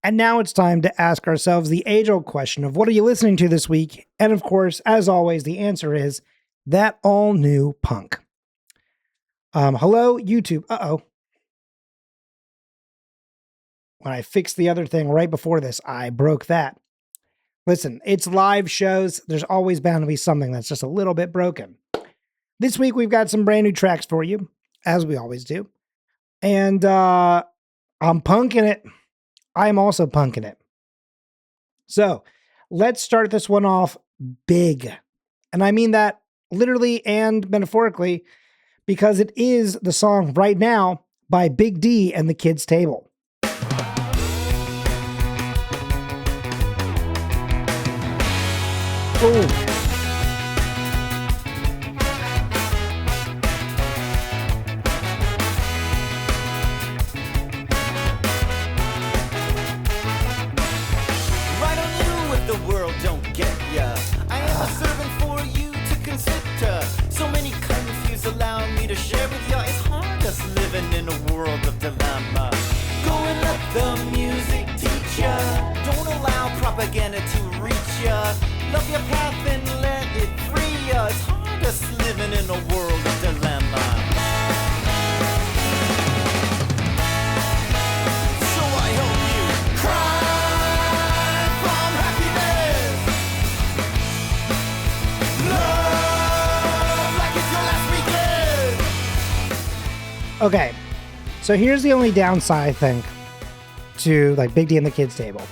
And now it's time to ask ourselves the age-old question of what are you listening to this week? And of course, as always, the answer is that all-new punk. Hello, YouTube. Uh-oh. When I fixed the other thing right before this, I broke that. Listen, it's live shows. There's always bound to be something that's just a little bit broken. This week, we've got some brand new tracks for you, as we always do. And I'm punking it. I'm also punking it. So let's start this one off big. And I mean that literally and metaphorically because it is the song Right Now by Big D and the Kids Table. Oh. In a world of dilemma, go and let the music teach ya. Don't allow propaganda to reach ya. Love your path and let it free ya. It's hard us living in a world of dilemma. So I hope you cry from happiness. Love like it's your last weekend. Okay. So here's the only downside, I think, to like Big D and the Kids Table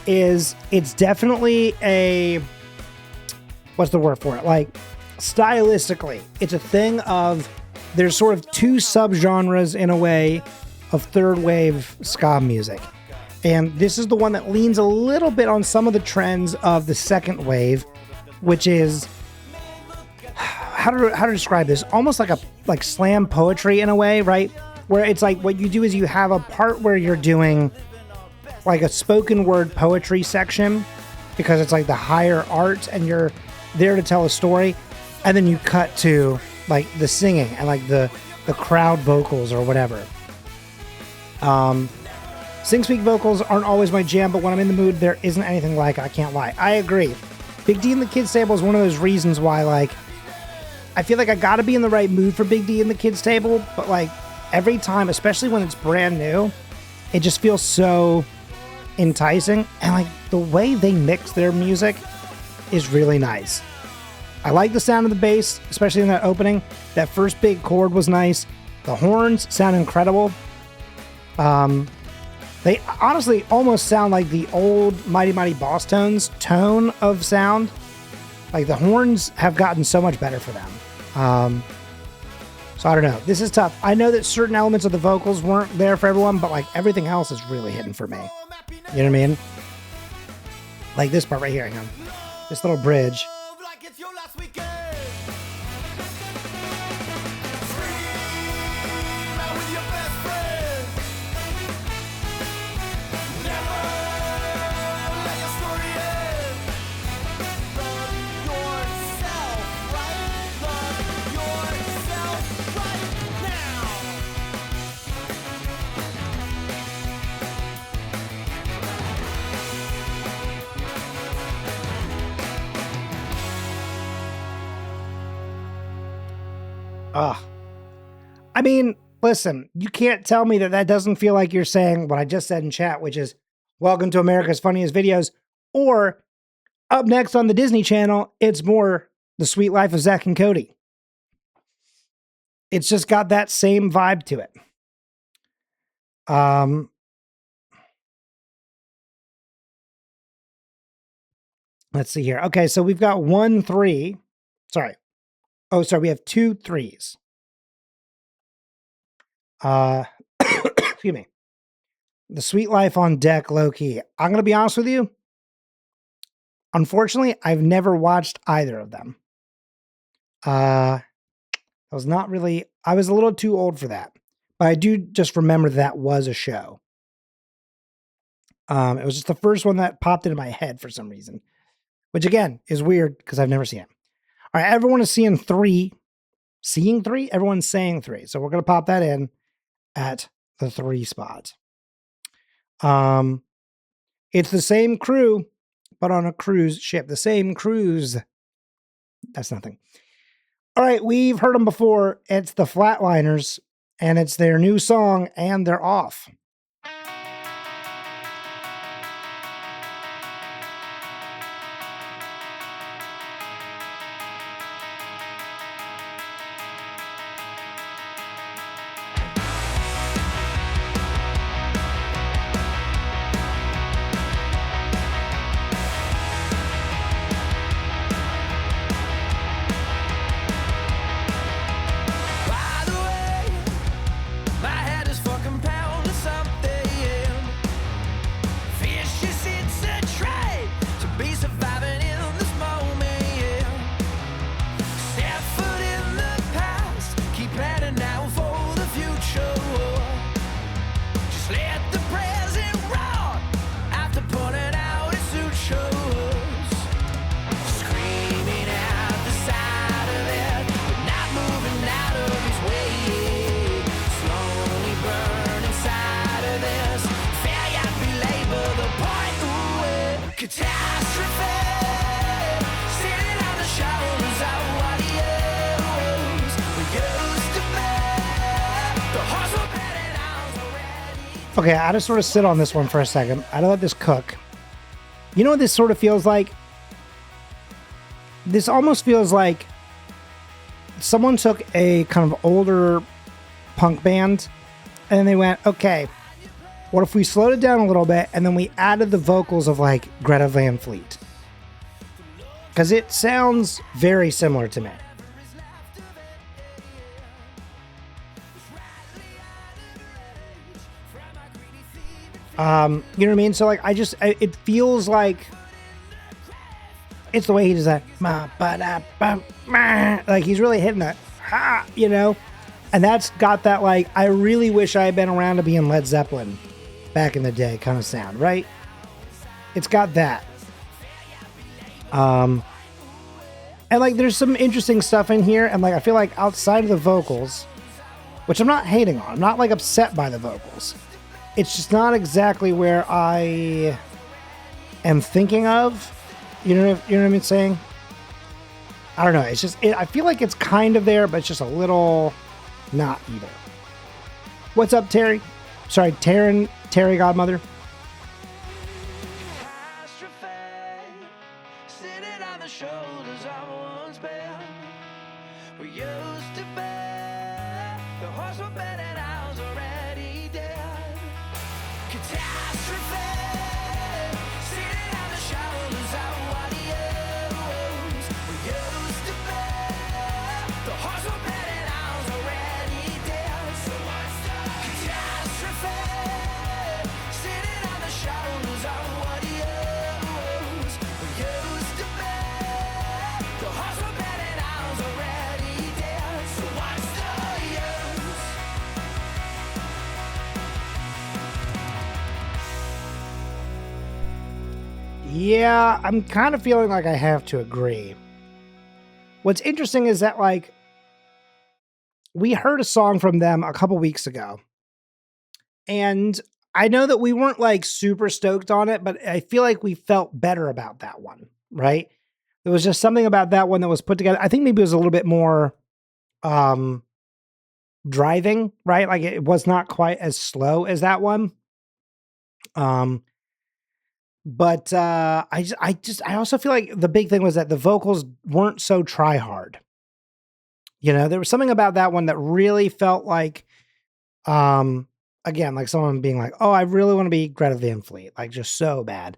is it's definitely a, what's the word for it? Like stylistically, it's a thing of there's sort of two subgenres in a way of third wave ska music. And this is the one that leans a little bit on some of the trends of the second wave, which is how to describe this? Almost like slam poetry in a way, right? Where it's like what you do is you have a part where you're doing like a spoken word poetry section because it's like the higher art and you're there to tell a story. And then you cut to like the singing and like the crowd vocals or whatever. Sing-speak vocals aren't always my jam, but when I'm in the mood, there isn't anything like it. I can't lie. I agree. Big D and the Kids Table is one of those reasons why like I feel like I gotta be in the right mood for Big D and the Kids Table, but like every time, especially when it's brand new, it just feels so enticing. And like the way they mix their music is really nice. I like the sound of the bass, especially in that opening. That first big chord was nice. The horns sound incredible. They honestly almost sound like the old Mighty Mighty Boss Tones tone of sound. Like the horns have gotten so much better for them. So I don't know. This is tough. I know that certain elements of the vocals weren't there for everyone, but like everything else is really hitting for me. You know what I mean? Like this part right here. Hang on. This little bridge. I mean, listen, you can't tell me that doesn't feel like you're saying what I just said in chat, which is welcome to America's Funniest Videos, or up next on the Disney Channel, it's more The Sweet Life of Zach and Cody. It's just got that same vibe to it. Let's see here. Okay, so we've got 1 3. Sorry. Oh, sorry, we have 2 3s. Excuse me. The Sweet Life on deck, low key. I'm going to be honest with you. Unfortunately, I've never watched either of them. I was a little too old for that. But I do just remember that was a show. It was just the first one that popped into my head for some reason. Which again is weird because I've never seen it. All right, everyone is seeing 3. Seeing 3? Everyone's saying 3. So we're going to pop that in at the 3 spot. It's the same crew, but on a cruise ship. The same cruise. That's nothing. All right, we've heard them before. It's the Flatliners, and it's their new song, and they're off. Okay, I just sort of sit on this one for a second. I don't let this cook. You know what this sort of feels like? This almost feels like someone took a kind of older punk band and they went, okay, what if we slowed it down a little bit and then we added the vocals of like Greta Van Fleet? Because it sounds very similar to me. You know what I mean? So like, it feels like it's the way he does that. Like he's really hitting that, you know? And that's got that like, I really wish I had been around to be in Led Zeppelin back in the day kind of sound, right? It's got that. And like, there's some interesting stuff in here. And like, I feel like outside of the vocals, which I'm not hating on, I'm not like upset by the vocals. It's just not exactly where I am thinking of. You know what I'm saying? I don't know. It's just, I feel like it's kind of there, but it's just a little not either. What's up, Terry? Sorry, Terry Godmother. Yeah, I'm kind of feeling like I have to agree. What's interesting is that, like, we heard a song from them a couple weeks ago. And I know that we weren't, like, super stoked on it, but I feel like we felt better about that one, right? There was just something about that one that was put together. I think maybe it was a little bit more driving, right? Like, it was not quite as slow as that one. But I also feel like the big thing was that the vocals weren't so try hard. You know, there was something about that one that really felt like, again, like someone being like, oh, I really want to be Greta Van Fleet, like just so bad.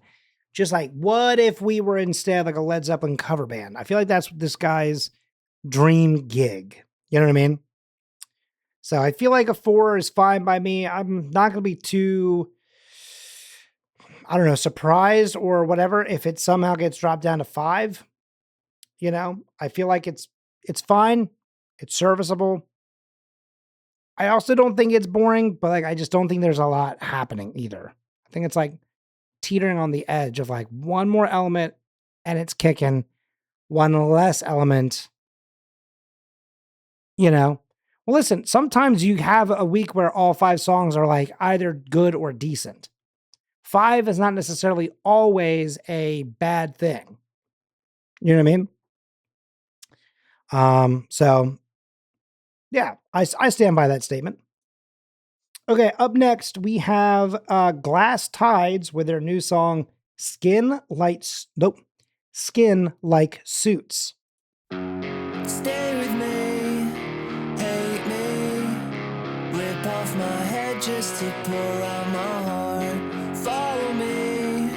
Just like, what if we were instead like a Led Zeppelin cover band? I feel like that's this guy's dream gig. You know what I mean? So I feel like a 4 is fine by me. I'm not going to be too, I don't know, surprised or whatever if it somehow gets dropped down to 5. You know, I feel like it's fine. It's serviceable. I also don't think it's boring, but like I just don't think there's a lot happening either. I think it's like teetering on the edge of like one more element and it's kicking, one less element. You know, well, listen, sometimes you have a week where all 5 songs are like either good or decent. 5 is not necessarily always a bad thing. You know what I mean? So yeah, I stand by that statement. Okay, up next we have Glass Tides with their new song Skin Like Suits. Stay with me, hate me, rip off my head just to pull out my heart. Follow me,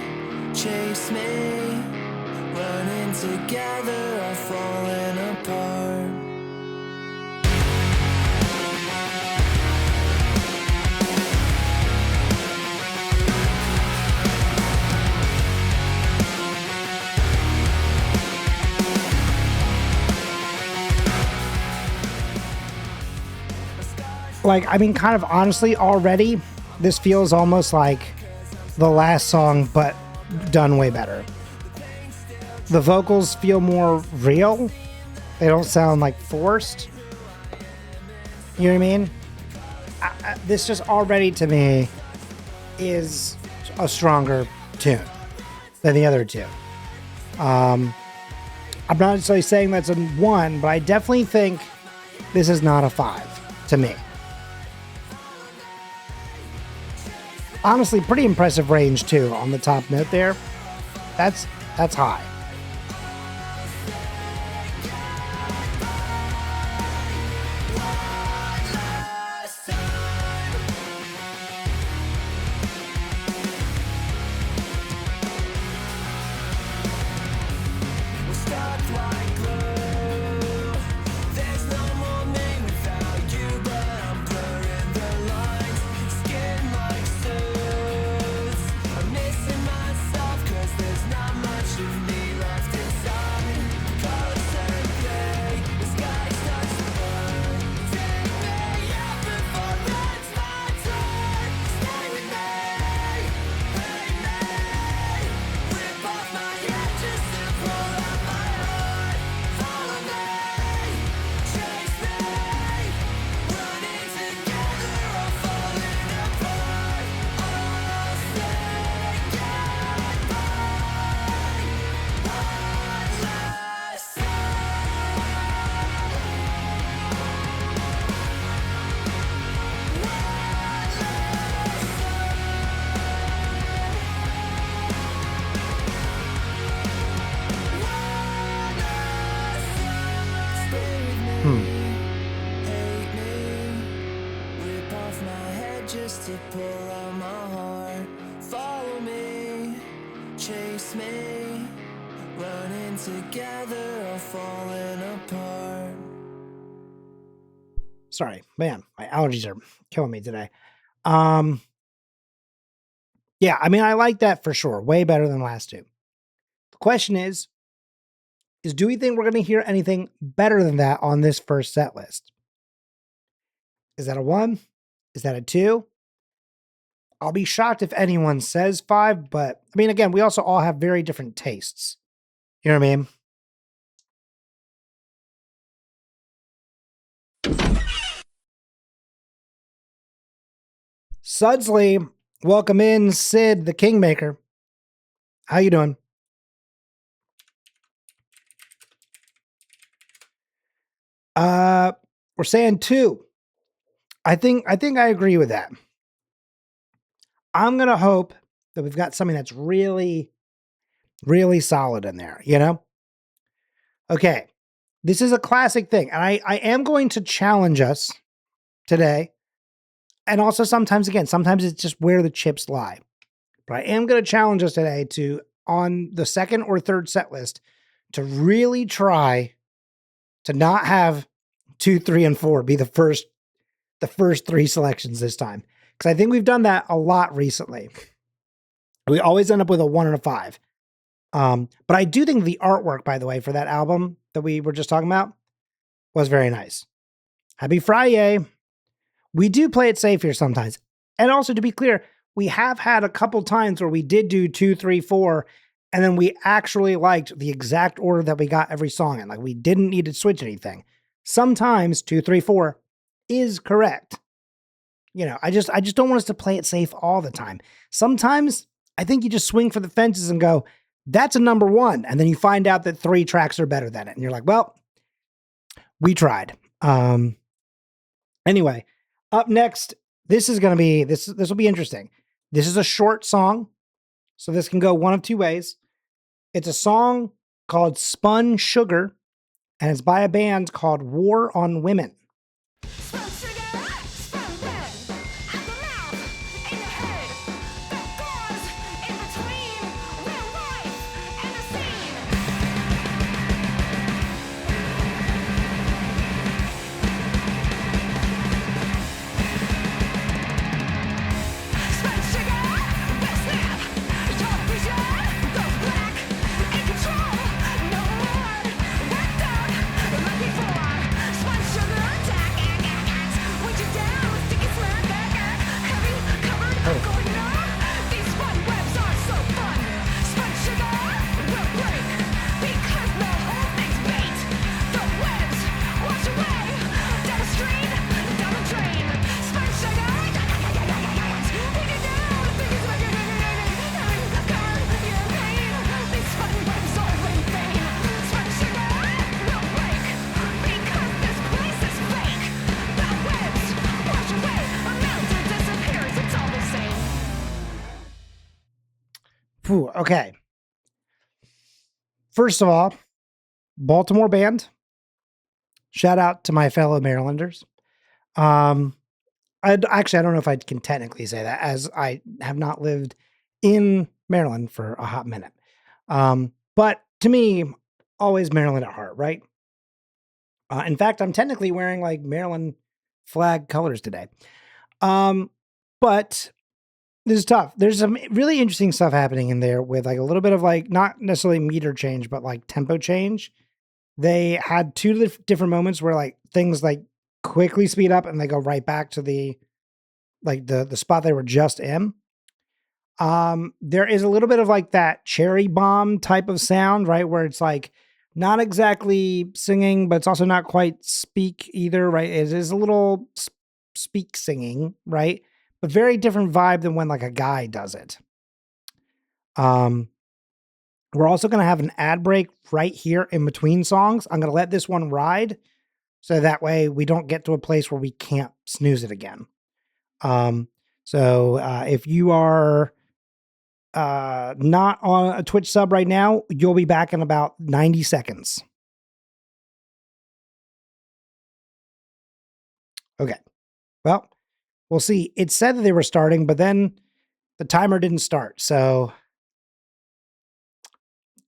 chase me, running together or falling apart. Like, I mean, kind of honestly, already, this feels almost like the last song, but done way better. The vocals feel more real. They don't sound like forced. You know what I mean? This just already, to me, is a stronger tune than the other two. I'm not necessarily saying that's a 1, but I definitely think this is not a 5 to me. Honestly, pretty impressive range too on the top note there. That's high. To pull out my heart. Follow me, chase me, running together or falling apart. Sorry, man, my allergies are killing me today. Yeah, I mean, I like that for sure. Way better than the last two. The question is do we think we're going to hear anything better than that on this first set list? Is that a 1? Is that a 2? I'll be shocked if anyone says 5, but I mean, again, we also all have very different tastes. You know what I mean? Sudsley, welcome in, Sid, the Kingmaker. How you doing? We're saying 2. I think I agree with that. I'm going to hope that we've got something that's really, really solid in there, you know? Okay. This is a classic thing. And I am going to challenge us today. And also sometimes it's just where the chips lie. But I am going to challenge us today to, on the second or third set list, to really try to not have 2, 3, and 4 be the first 3 selections this time. Because I think we've done that a lot recently. We always end up with a 1 and a 5. But I do think the artwork, by the way, for that album that we were just talking about was very nice. Happy Friday. We do play it safe here sometimes. And also, to be clear, we have had a couple times where we did do 2, 3, 4, and then we actually liked the exact order that we got every song in. Like, we didn't need to switch anything. Sometimes 2, 3, 4 is correct. You know, I just don't want us to play it safe all the time. Sometimes I think you just swing for the fences and go, that's a number one. And then you find out that 3 tracks are better than it. And you're like, well, we tried. Anyway, up next, this is going to be, this will be interesting. This is a short song, so this can go one of 2 ways. It's a song called Spun Sugar, and it's by a band called War on Women. Okay. First of all, Baltimore band. Shout out to my fellow Marylanders. I don't know if I can technically say that, as I have not lived in Maryland for a hot minute. But to me, always Maryland at heart, right? In fact, I'm technically wearing like Maryland flag colors today. But this is tough. There's some really interesting stuff happening in there with like a little bit of like, not necessarily meter change, but like tempo change. They had 2 different moments where like things like quickly speed up and they go right back to the spot they were just in. There is a little bit of like that cherry bomb type of sound, right? Where it's like not exactly singing, but it's also not quite speak either, right? It is a little speak singing, right? But very different vibe than when like a guy does it. We're also going to have an ad break right here in between songs. I'm going to let this one ride so that way we don't get to a place where we can't snooze it again. So if you are not on a Twitch sub right now, you'll be back in about 90 seconds. Okay. Well, we'll see. It said that they were starting, but then the timer didn't start. So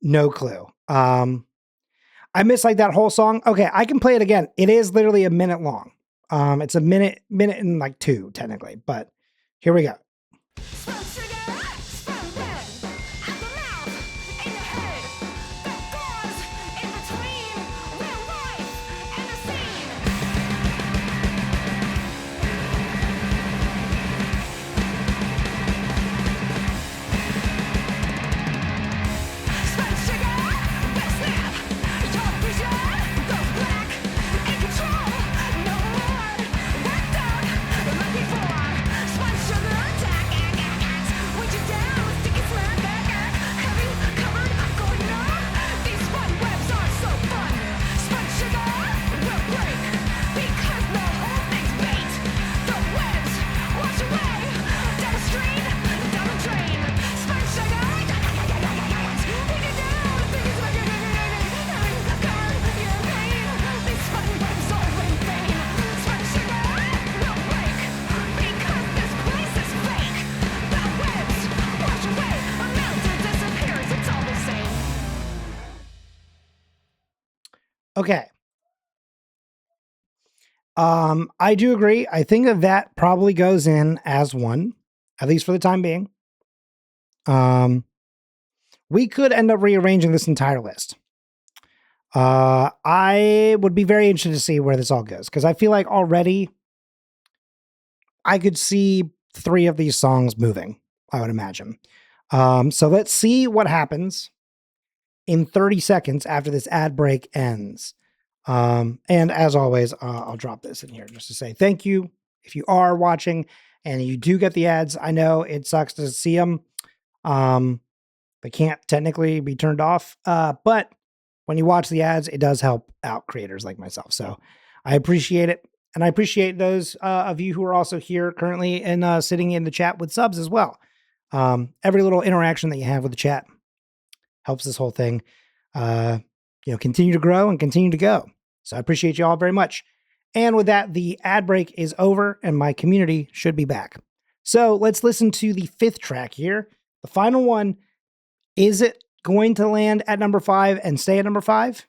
no clue. I missed like that whole song. Okay, I can play it again. It is literally a minute long. It's a minute and like 2 technically, but here we go. Okay. I do agree. I think that probably goes in as one, at least for the time being. We could end up rearranging this entire list. I would be very interested to see where this all goes, because I feel like already I could see 3 of these songs moving, I would imagine. So let's see what happens in 30 seconds after this ad break ends. And as always, I'll drop this in here just to say thank you if you are watching and you do get the ads. I know it sucks to see them. They can't technically be turned off, but when you watch the ads, it does help out creators like myself. So I appreciate it. And I appreciate those of you who are also here currently and sitting in the chat with subs as well. Every little interaction that you have with the chat helps this whole thing, continue to grow and continue to go. So I appreciate you all very much. And with that, the ad break is over and my community should be back. So let's listen to the 5th track here. The final one. Is it going to land at number 5 and stay at number 5?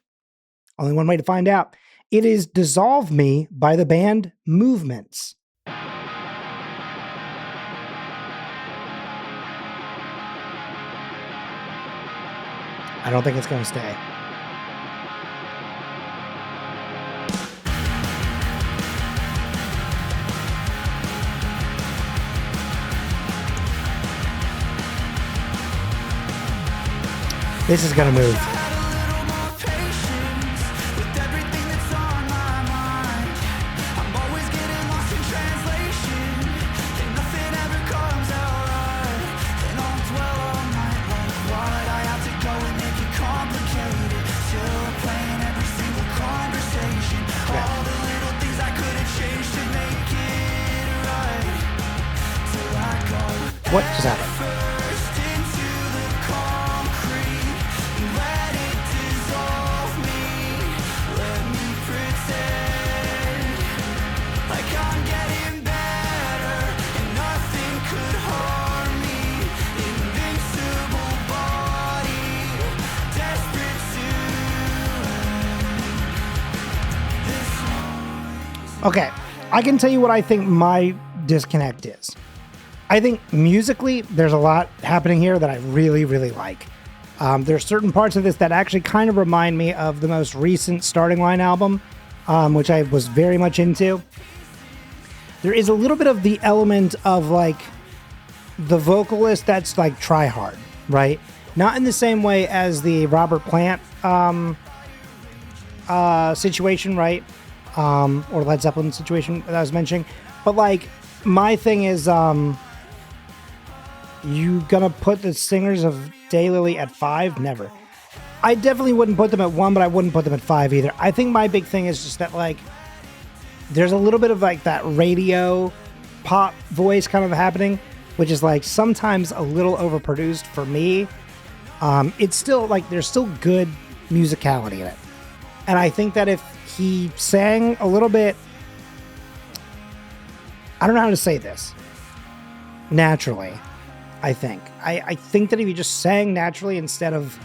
Only one way to find out. It is Dissolve Me by the band Movements. I don't think it's going to stay. This is going to move. What just happened? Okay, I can tell you what I think my disconnect is. I think musically, there's a lot happening here that I really, really like. There's certain parts of this that actually kind of remind me of the most recent Starting Line album, which I was very much into. There is a little bit of the element of like the vocalist that's like try hard, right? Not in the same way as the Robert Plant situation, right? Or Led Zeppelin situation that I was mentioning. But like, my thing is, you gonna put the singers of Daylily at 5? Never. I definitely wouldn't put them at 1, but I wouldn't put them at 5 either. I think my big thing is just that, like, there's a little bit of like that radio pop voice kind of happening, which is like sometimes a little overproduced for me. It's still like, there's still good musicality in it. And I think that if he sang a little bit, I don't know how to say this, naturally, I think. I think that if he just sang naturally instead of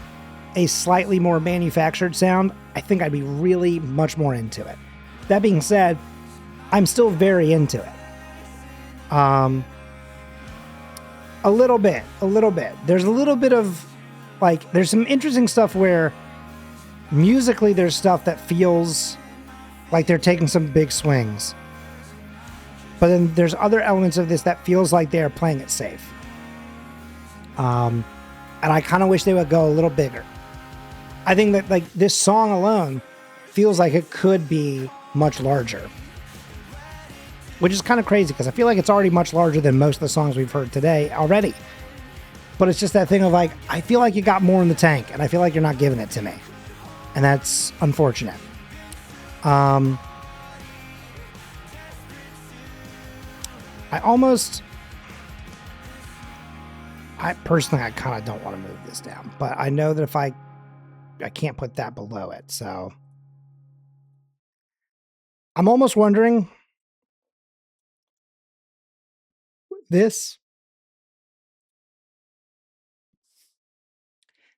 a slightly more manufactured sound, I think I'd be really much more into it. That being said, I'm still very into it. A little bit. There's a little bit of, like, there's some interesting stuff where musically there's stuff that feels like they're taking some big swings. But then there's other elements of this that feels like they're playing it safe. And I kind of wish they would go a little bigger. I think that like this song alone feels like it could be much larger. Which is kind of crazy because I feel like it's already much larger than most of the songs we've heard today already. But it's just that thing of like, I feel like you got more in the tank and I feel like you're not giving it to me. And that's unfortunate. I personally kind of don't want to move this down, but I know that if I can't put that below it. So I'm almost wondering this,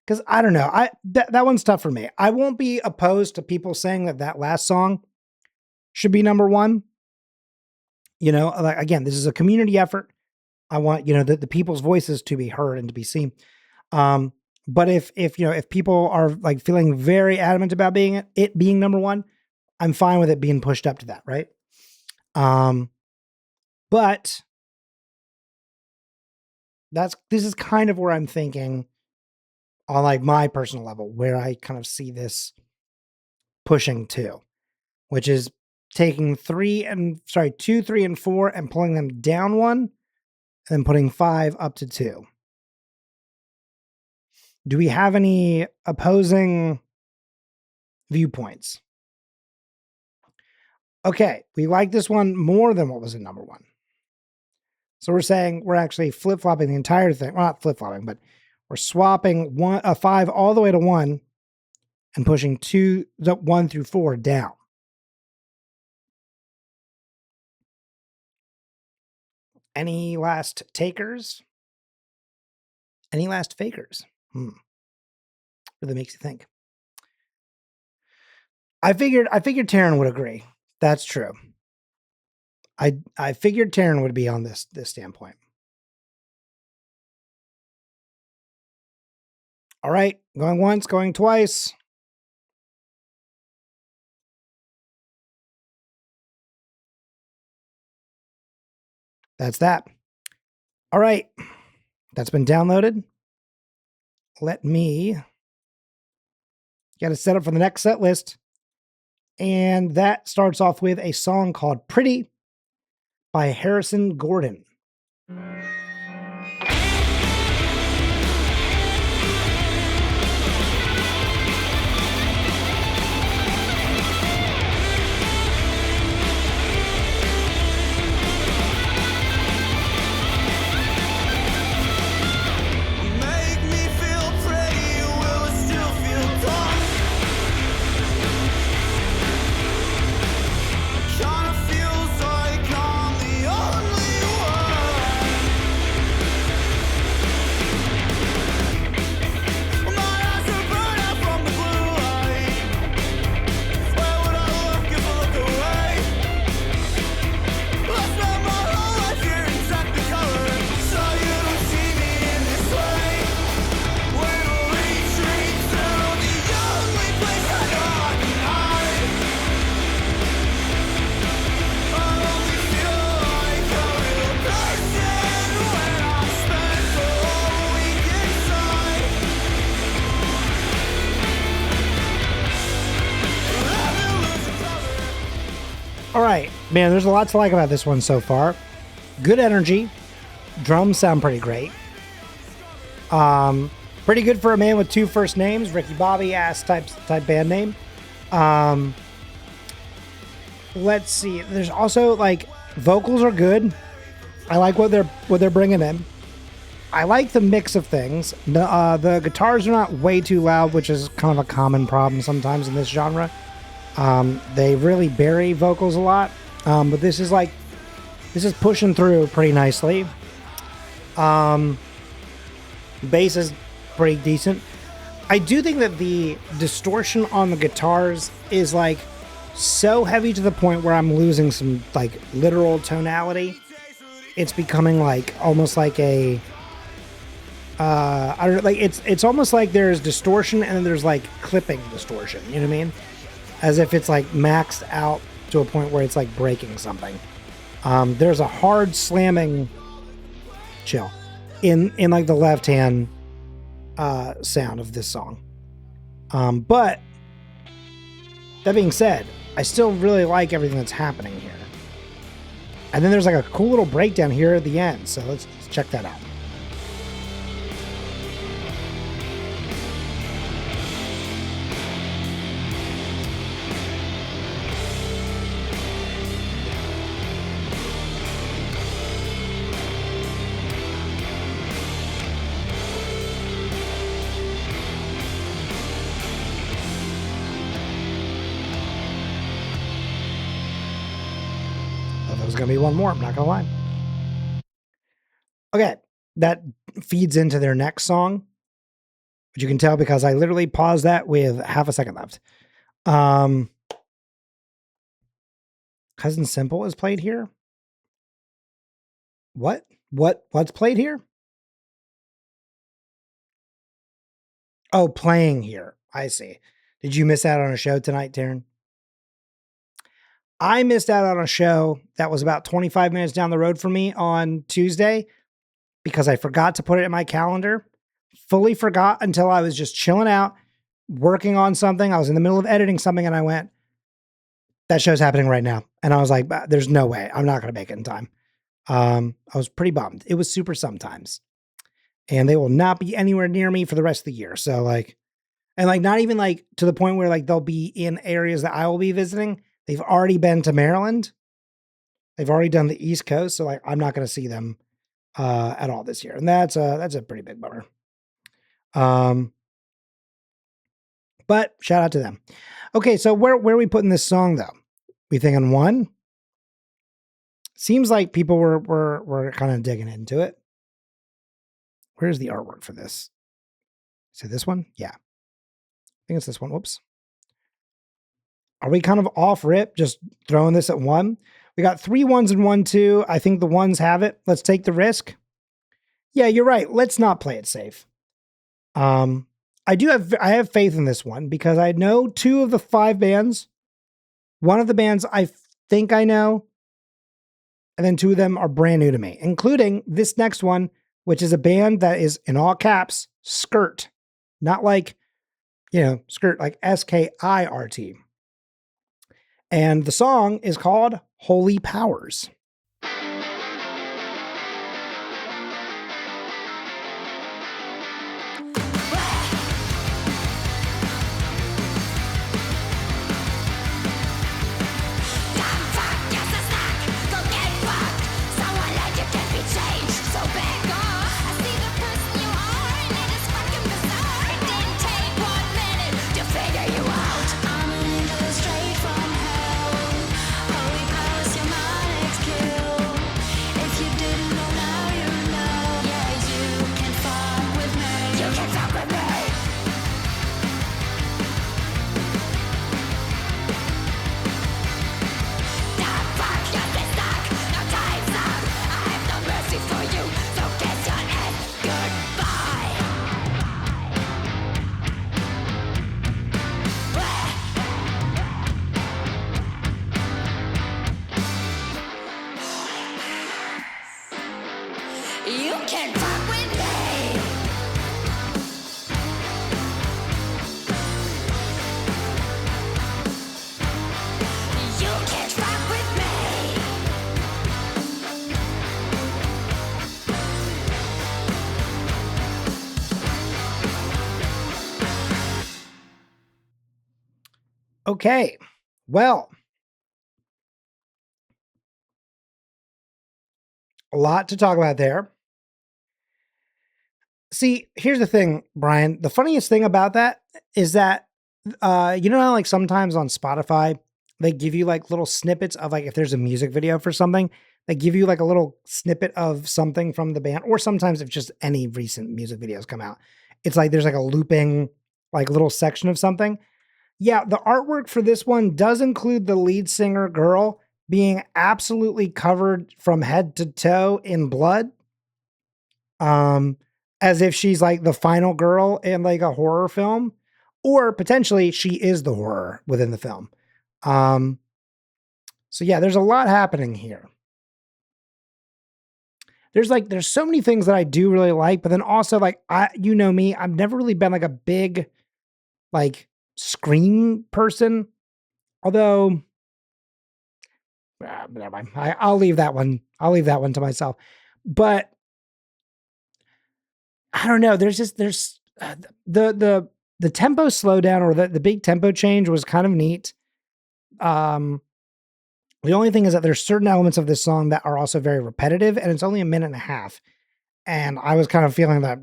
because I don't know. That one's tough for me. I won't be opposed to people saying that last song should be number 1. You know, like, again, this is a community effort. I want, the people's voices to be heard and to be seen. But if people are like feeling very adamant about being number 1, I'm fine with it being pushed up to that, right? But this is kind of where I'm thinking on like my personal level, where I kind of see this pushing to, which is taking 2, 3, and 4 and pulling them down 1, and putting 5 up to 2. Do we have any opposing viewpoints? Okay, we like this one more than what was in number one. So we're saying we're actually flip-flopping the entire thing. Well, not flip-flopping, but we're swapping a 5 all the way to 1 and pushing 1 through 4 down. Any last takers? Any last fakers? Really makes you think. I figured Taryn would agree. That's true. I figured Taryn would be on this standpoint. All right, going once, going twice. That's that. All right, that's been downloaded. Let me get it set up for the next set list. And that starts off with a song called Pretty by Harrison Gordon. All right, man, there's a lot to like about this one so far. Good energy. Drums sound pretty great. Pretty good for a man with 2 first names, Ricky Bobby ass type band name. Let's see. There's also like vocals are good. I like what they're bringing in. I like the mix of things. The guitars are not way too loud, which is kind of a common problem sometimes in this genre. They really bury vocals a lot, but this is pushing through pretty nicely. Bass is pretty decent. I do think that the distortion on the guitars is like so heavy to the point where I'm losing some like literal tonality. It's becoming like almost like a I don't know, like it's almost like there's distortion and then there's like clipping distortion. You know what I mean? As if it's like maxed out to a point where it's like breaking something. There's a hard slamming chill in like the left hand sound of this song. But that being said, I still really like everything that's happening here. And then there's like a cool little breakdown here at the end. So let's check that out. There's going to be one more, I'm not going to lie. Okay, that feeds into their next song, which you can tell because I literally paused that with half a second left. Cousin Simple is played here? What's played here? Oh, playing here. I see. Did you miss out on a show tonight, Taryn? I missed out on a show that was about 25 minutes down the road from me on Tuesday because I forgot to put it in my calendar. Fully forgot until I was just chilling out, working on something. I was in the middle of editing something and I went, that show's happening right now. And I was like, there's no way. I'm not going to make it in time. I was pretty bummed. It was super sometimes. and they will not be anywhere near me for the rest of the year. So like, and like not even like to the point where like they'll be in areas that I will be visiting. They've already been to Maryland. They've already done the East Coast, so like I'm not going to see them at all this year, and that's a pretty big bummer. But shout out to them. Okay, so where are we putting this song though? We thinking 1? Seems like people were kind of digging into it. Where's the artwork for this? Is it this one? Yeah. I think it's this one. Whoops. Are we kind of off rip just throwing this at 1? We got 3 1s and 1 2. I think the 1s have it. Let's take the risk. Yeah, you're right. Let's not play it safe. I have faith in this one because I know 2 of the 5 bands. One of the bands I think I know, and then 2 of them are brand new to me, including this next one, which is a band that is in all caps, Skirt. Not like, Skirt, like SKIRT. And the song is called Holy Powers. Okay, well, a lot to talk about there. See, here's the thing, Brian. The funniest thing about that is that, you know how like sometimes on Spotify, they give you like little snippets of like, if there's a music video for something, they give you like a little snippet of something from the band, or sometimes if just any recent music videos come out, it's like, there's like a looping, like little section of something. Yeah, the artwork for this one does include the lead singer girl being absolutely covered from head to toe in blood. As if she's like the final girl in like a horror film, or potentially she is the horror within the film. So yeah, there's a lot happening here. There's so many things that I do really like, but then also like, you know me, I've never really been like a big, like Scream person, although never mind. I'll leave that one. I'll leave that one to myself. But I don't know. There's the tempo slowdown, or the big tempo change was kind of neat. The only thing is that there's certain elements of this song that are also very repetitive, and it's only 1.5 minutes. And I was kind of feeling that.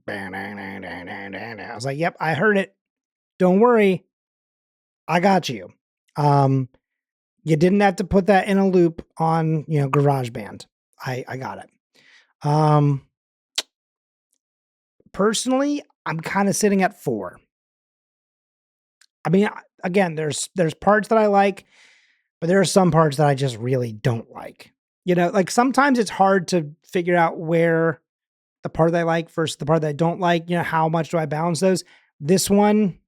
I was like, yep, I heard it. Don't worry. I got you. You didn't have to put that in a loop on, GarageBand. I got it. Personally, I'm kind of sitting at 4. I mean, again, there's parts that I like, but there are some parts that I just really don't like. Like sometimes it's hard to figure out where the part that I like versus the part that I don't like, how much do I balance those? This one,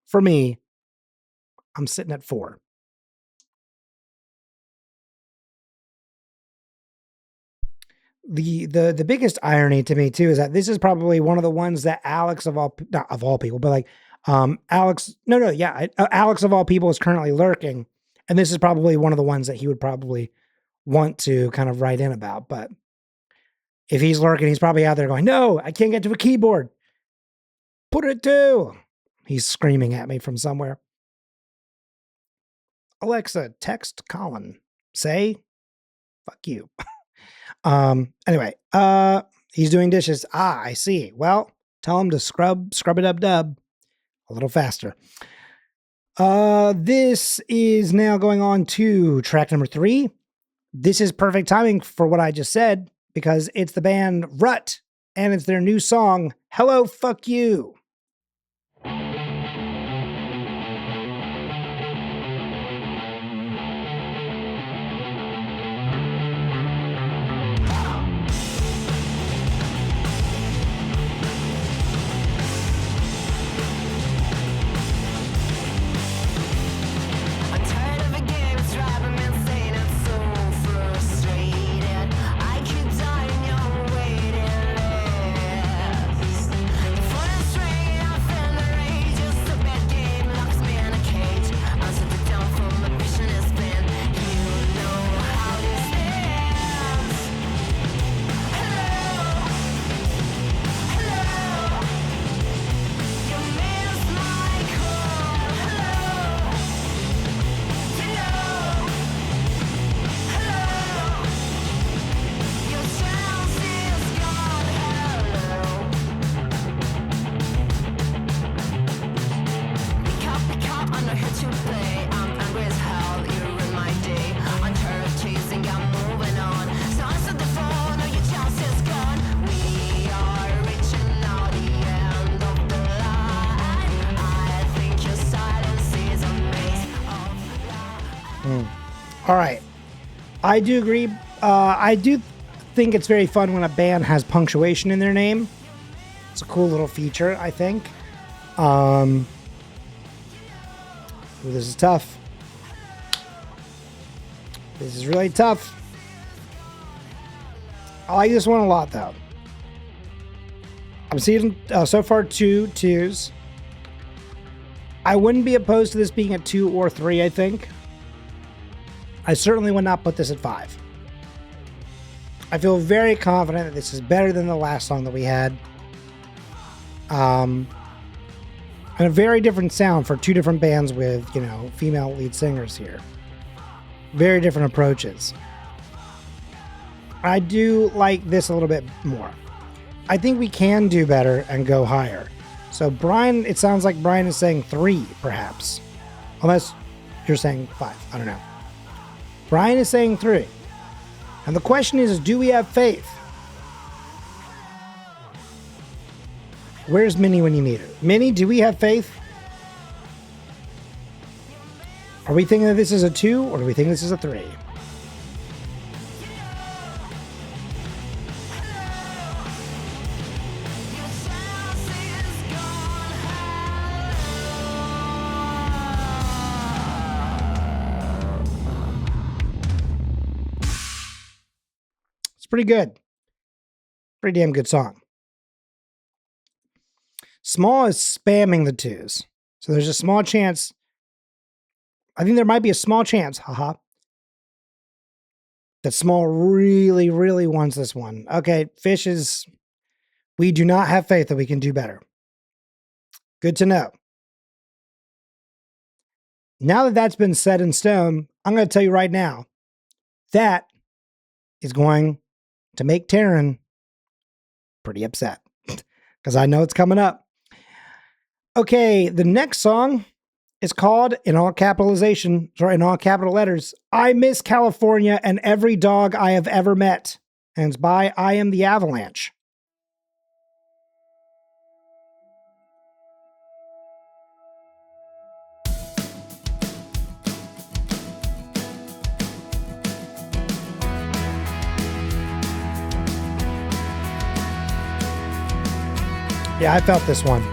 for me, I'm sitting at 4. The biggest irony to me too is that this is probably one of the ones that Alex not of all people, but like Alex Alex of all people is currently lurking, and this is probably one of the ones that he would probably want to kind of write in about. But If he's lurking, he's probably out there going, no, I can't get to a keyboard. Put it to. He's screaming at me from somewhere. Alexa, text Colin. Say, fuck you. Anyway, he's doing dishes. Ah, I see. Well, tell him to scrub it up dub a little faster. This is now going on to track number 3. This is perfect timing for what I just said because it's the band Rut and it's their new song, Hello, Fuck You. All right. I do agree. I do think it's very fun when a band has punctuation in their name. It's a cool little feature, I think. Ooh, this is tough. This is really tough. I like this one a lot, though. I'm seeing so far 2 2s. I wouldn't be opposed to this being a 2 or 3, I think. I certainly would not put this at 5. I feel very confident that this is better than the last song that we had. And a very different sound for 2 different bands with, female lead singers here. Very different approaches. I do like this a little bit more. I think we can do better and go higher. So Brian, it sounds like Brian is saying 3, perhaps. Unless you're saying 5. I don't know. Brian is saying 3. And the question is, do we have faith? Where's Minnie when you need her? Minnie, do we have faith? Are we thinking that this is a 2 or do we think this is a 3? It's pretty good. Pretty damn good song. Small is spamming the 2s. So there's a small chance. I think there might be a small chance, that Small really, really wants this one. Okay, Fish is, we do not have faith that we can do better. Good to know. Now that that's been set in stone, I'm going to tell you right now, that is going to make Taryn pretty upset because I know it's coming up. Okay, the next song is called, in all capital letters, I Miss California and Every Dog I Have Ever Met. And it's by I Am the Avalanche. Yeah, I felt this one.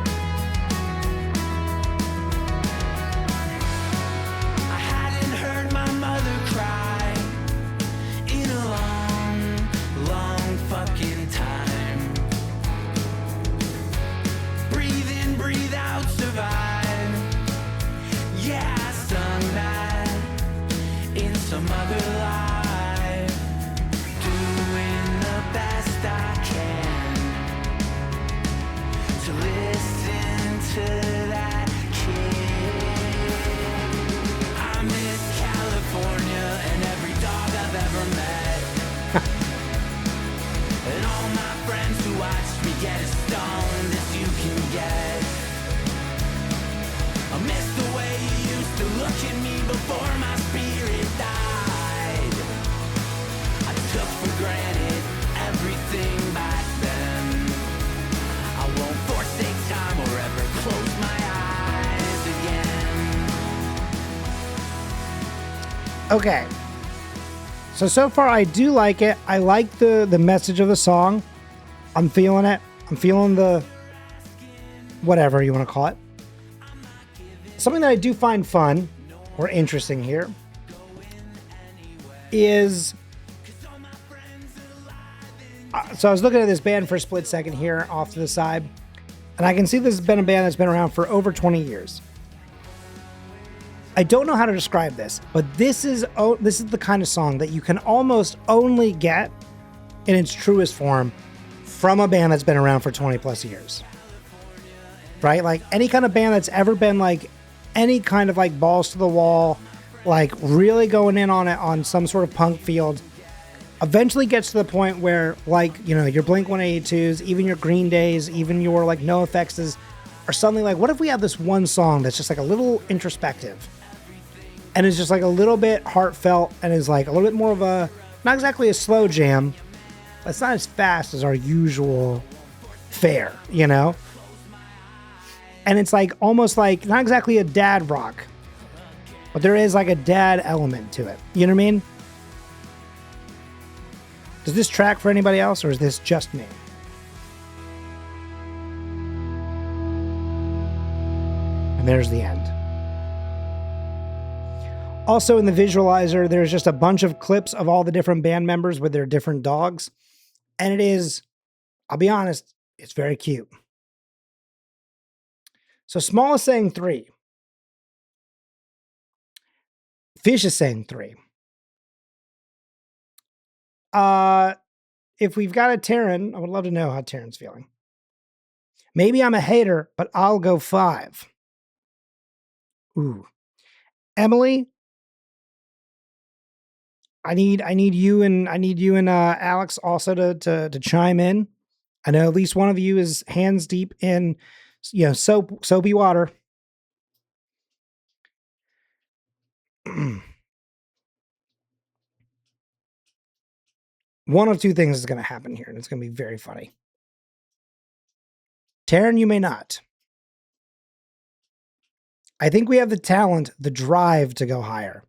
Some other life, doing the best I get as stoned as you can get. I miss the way you used to look at me before my spirit died. I took for granted everything back then. I won't forsake time or ever close my eyes again. Okay. So far I do like it. I like the message of the song. I'm feeling it. I'm feeling the whatever you want to call it. Something that I do find fun or interesting here is so I was looking at this band for a split second here off to the side, and I can see this has been a band that's been around for over 20 years. I don't know how to describe this, but this is the kind of song that you can almost only get in its truest form from a band that's been around for 20 plus years. Right? Like any kind of band that's ever been like any kind of like balls to the wall, like really going in on it on some sort of punk field, eventually gets to the point where like, you know, your Blink-182s, even your Green Days, even your like NoFX's are suddenly like, what if we have this one song that's just like a little introspective and is just like a little bit heartfelt and is like a little bit more of a, not exactly a slow jam. It's not as fast as our usual fare, you know? And it's like almost like not exactly a dad rock, but there is like a dad element to it. You know what I mean? Does this track for anybody else or is this just me? And there's the end. Also in the visualizer, there's just a bunch of clips of all the different band members with their different dogs. And it is, I'll be honest, it's very cute. So Small is saying 3. Fish is saying 3. If we've got a Taryn, I would love to know how Taryn's feeling. Maybe I'm a hater, but I'll go 5. Ooh. Emily, I need you and Alex also to chime in. I know at least one of you is hands deep in, you know, soapy water. One of two things is going to happen here, and it's going to be very funny. Taryn, you may not. I think we have the talent, the drive to go higher.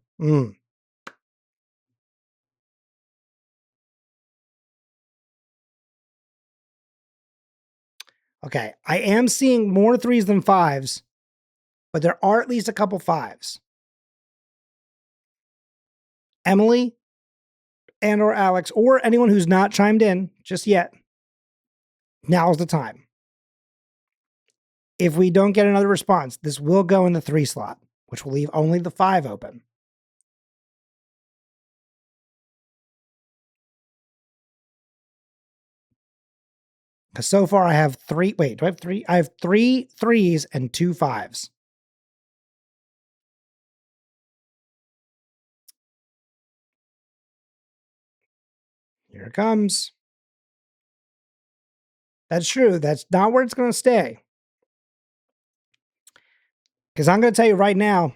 Okay, I am seeing more 3s than 5s, but there are at least a couple 5s. Emily and or Alex or anyone who's not chimed in just yet, now's the time. If we don't get another response, this will go in the 3 slot, which will leave only the 5 open. Because so far I have 3. Wait, do I have 3? I have 3 3s and 2 5s. Here it comes. That's true. That's not where it's going to stay. Because I'm going to tell you right now,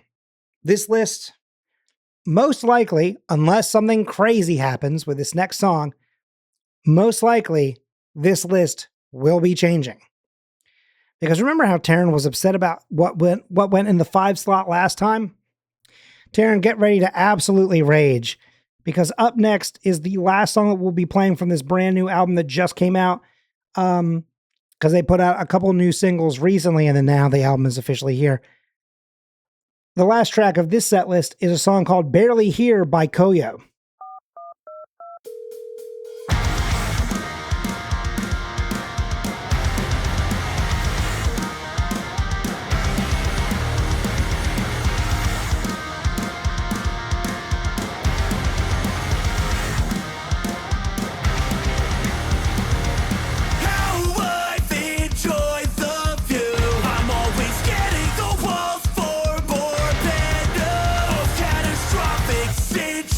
this list, most likely, unless something crazy happens with this next song, most likely this list will be changing. Because remember how Taryn was upset about what went in the 5 slot last time? Taryn, get ready to absolutely rage. Because up next is the last song that we'll be playing from this brand new album that just came out. Because they put out a couple new singles recently, and then now the album is officially here. The last track of this set list is a song called Barely Here by Koyo.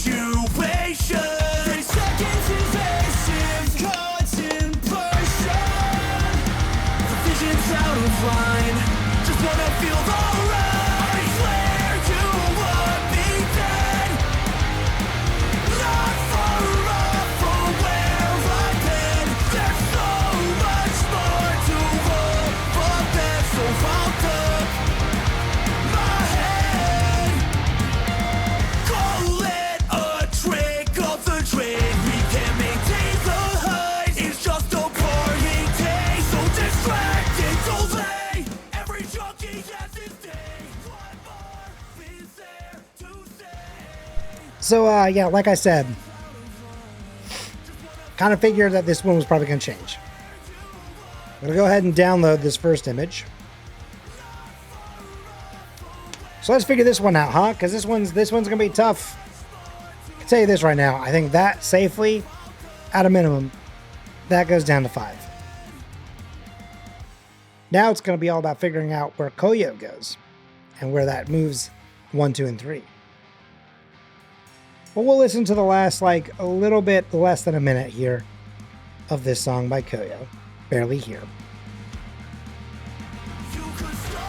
You fine. Just wanna feel alright. I swear you would be dead. Not far off from where I've been. There's so much more to hold, but there's so fucked up my head. Call it a trick of the trade. We can maintain the height. It's just a party day. So distracted, so late. Every junkie has his day. What more is there to say? So, yeah, like I said, kind of figured that this one was probably going to change. I'm going to go ahead and download this first image. So let's figure this one out, huh? Because this one's going to be tough. I can tell you this right now. I think that safely, at a minimum, that goes down to 5. Now it's going to be all about figuring out where Koyo goes and where that moves 1, 2, and 3. Well, we'll listen to the last, like, a little bit less than a minute here of this song by Koyo. Barely Here. You could slow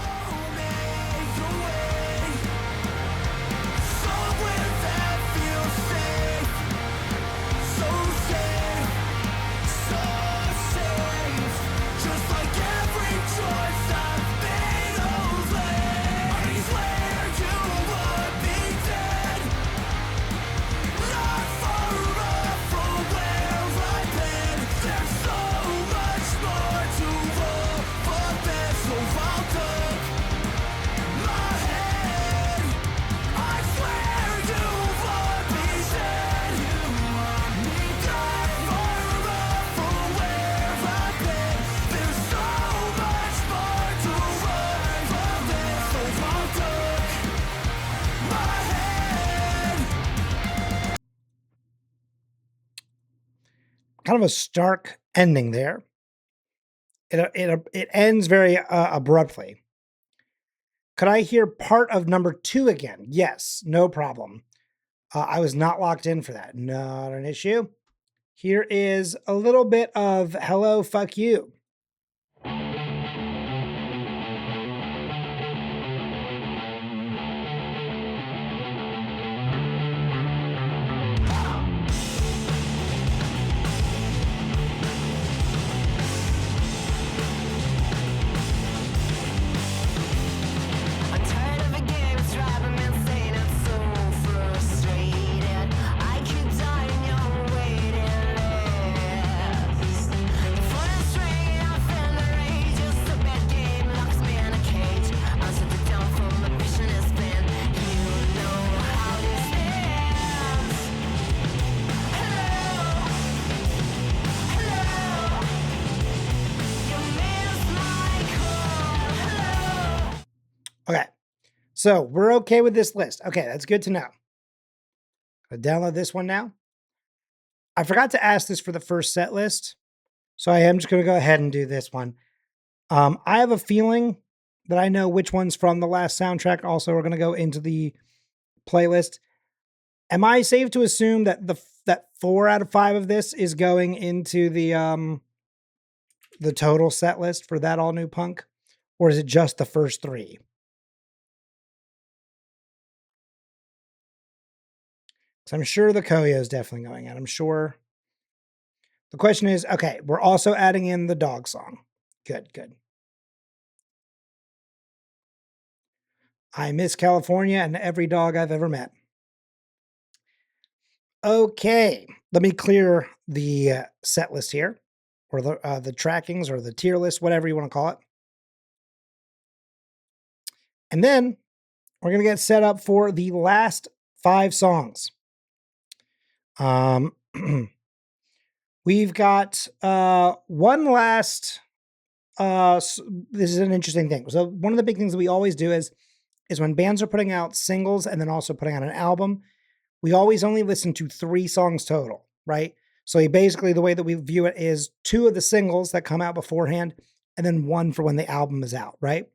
me away somewhere that feels safe, so safe, so safe. Just like every choice I've made of late. I swear you would be dead. Not far off from where I've been. There's so much more to hold, but there's so fucked up my head. I swear you would be dead. Not far off from where I've been. There's so much more to hold, but there's so fucked up my head. Kind of a stark ending there. It ends very abruptly. Could I hear part of number 2 again? Yes, no problem. I was not locked in for that. Not an issue. Here is a little bit of Hello, Fuck You. I'm tired of the game, it's driving me insane. I'm so frustrated. I could die in your waiting list. The phone is ringing, I'm feeling the rage. Just a bad game locks me in a cage. I'm so down for my mission has been. You know how this ends. Hello, hello. You missed my call. Hello. Okay, so we're okay with this list. Okay, that's good to know. I'll download this one now. I forgot to ask this for the first set list, so I am just going to go ahead and do this one. I have a feeling that I know which ones from the last soundtrack also are going to go into the playlist. Am I safe to assume that that 4 out of 5 of this is going into the total set list for that all new punk, or is it just the first 3? So I'm sure the Koyo is definitely going in. I'm sure. The question is, okay, we're also adding in the dog song. Good, good. I miss California and every dog I've ever met. Okay, let me clear the set list here, or the trackings, or the tier list, whatever you want to call it. And then we're going to get set up for the last 5 songs. We've got one last. This is an interesting thing. So one of the big things that we always do is when bands are putting out singles and then also putting out an album, we always only listen to 3 songs total, right? So basically the way that we view it is 2 of the singles that come out beforehand and then 1 for when the album is out, right?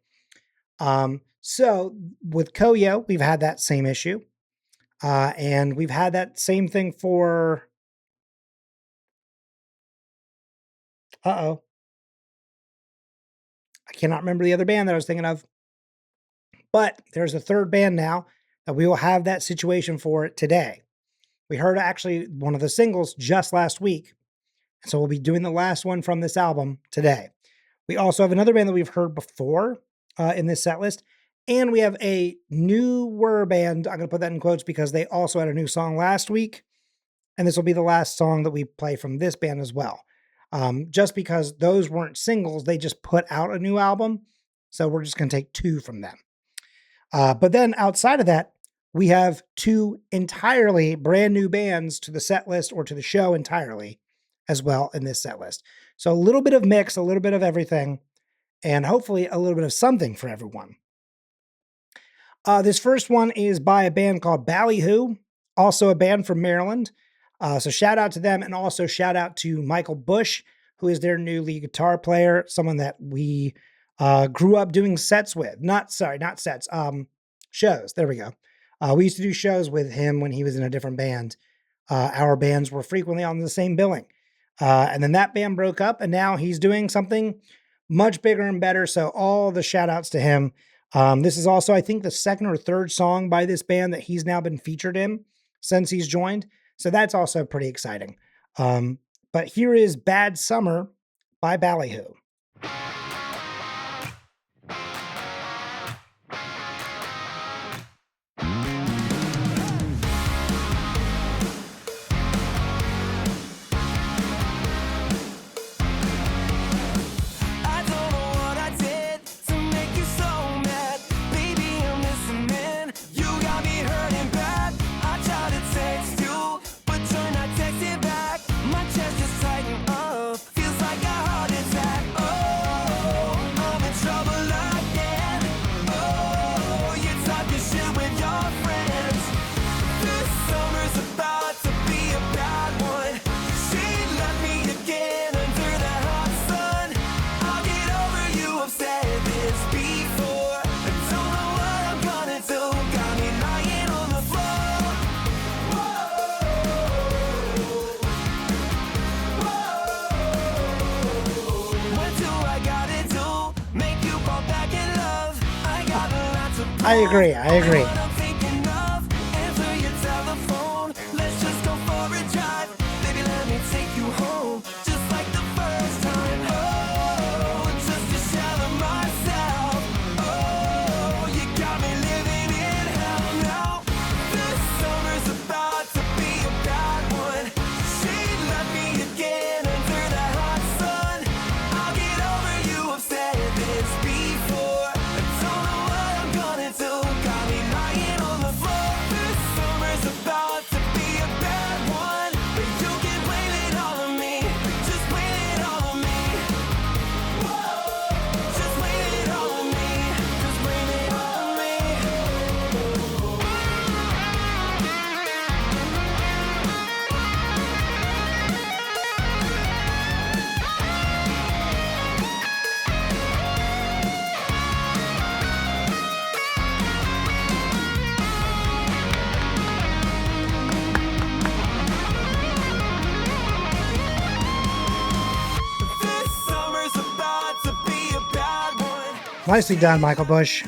So with Koyo, we've had that same issue. And we've had that same thing for... I cannot remember the other band that I was thinking of. But there's a third band now that we will have that situation for today. We heard actually one of the singles just last week. So we'll be doing the last one from this album today. We also have another band that we've heard before in this set list. And we have a newer band. I'm going to put that in quotes because they also had a new song last week. And this will be the last song that we play from this band as well. Just because those weren't singles, they just put out a new album. So we're just going to take two from them. But then outside of that, we have two entirely brand new bands to the set list or to the show entirely as well in this set list. So a little bit of mix, a little bit of everything, and hopefully a little bit of something for everyone. This first one is by a band called Ballyhoo, also a band from Maryland. So shout out to them, and also shout out to Michael Bush, who is their new lead guitar player, someone that we grew up doing sets with. Not sets, shows. There we go. We used to do shows with him when he was in a different band. Our bands were frequently on the same billing. And then that band broke up, and now he's doing something much bigger and better. So all the shout outs to him. This is also, I think, the second or third song by this band that he's now been featured in since he's joined. So that's also pretty exciting. But here is Bad Summer by Ballyhoo. I don't know what I did to make you so mad. Baby, I'm listening. You got me hurting bad. I tried to text you, but you're not texting back. My chest is tightened up. Feels like a heart attack. Oh, I'm in trouble again. Oh, you're talking shit with your friends. This summer's about to be a bad one. She left me again under the hot sun. I'll get over you, I've said this before. I don't know what I'm gonna do. Got me lying on the floor. What do I gotta do? Make you fall back in love. I got a lot to prove. I agree. What I'm thinking of. Answer your telephone. Let's just go for a drive. Baby, let me take you home. Just like the first time. Oh, just a shell of myself. Oh, you got me living in hell now. This summer's about to be a bad one. She left me again under the hot sun. I'll get over you, I've said this before. I don't know what I'm gonna do. Got me lying on the floor. This summer's about to be a bad one. But you can blame it all on me. Just blame it all on me. Just blame it all on me. Just blame it all on me. This summer's about to be a bad one. Nicely done, Michael Bush.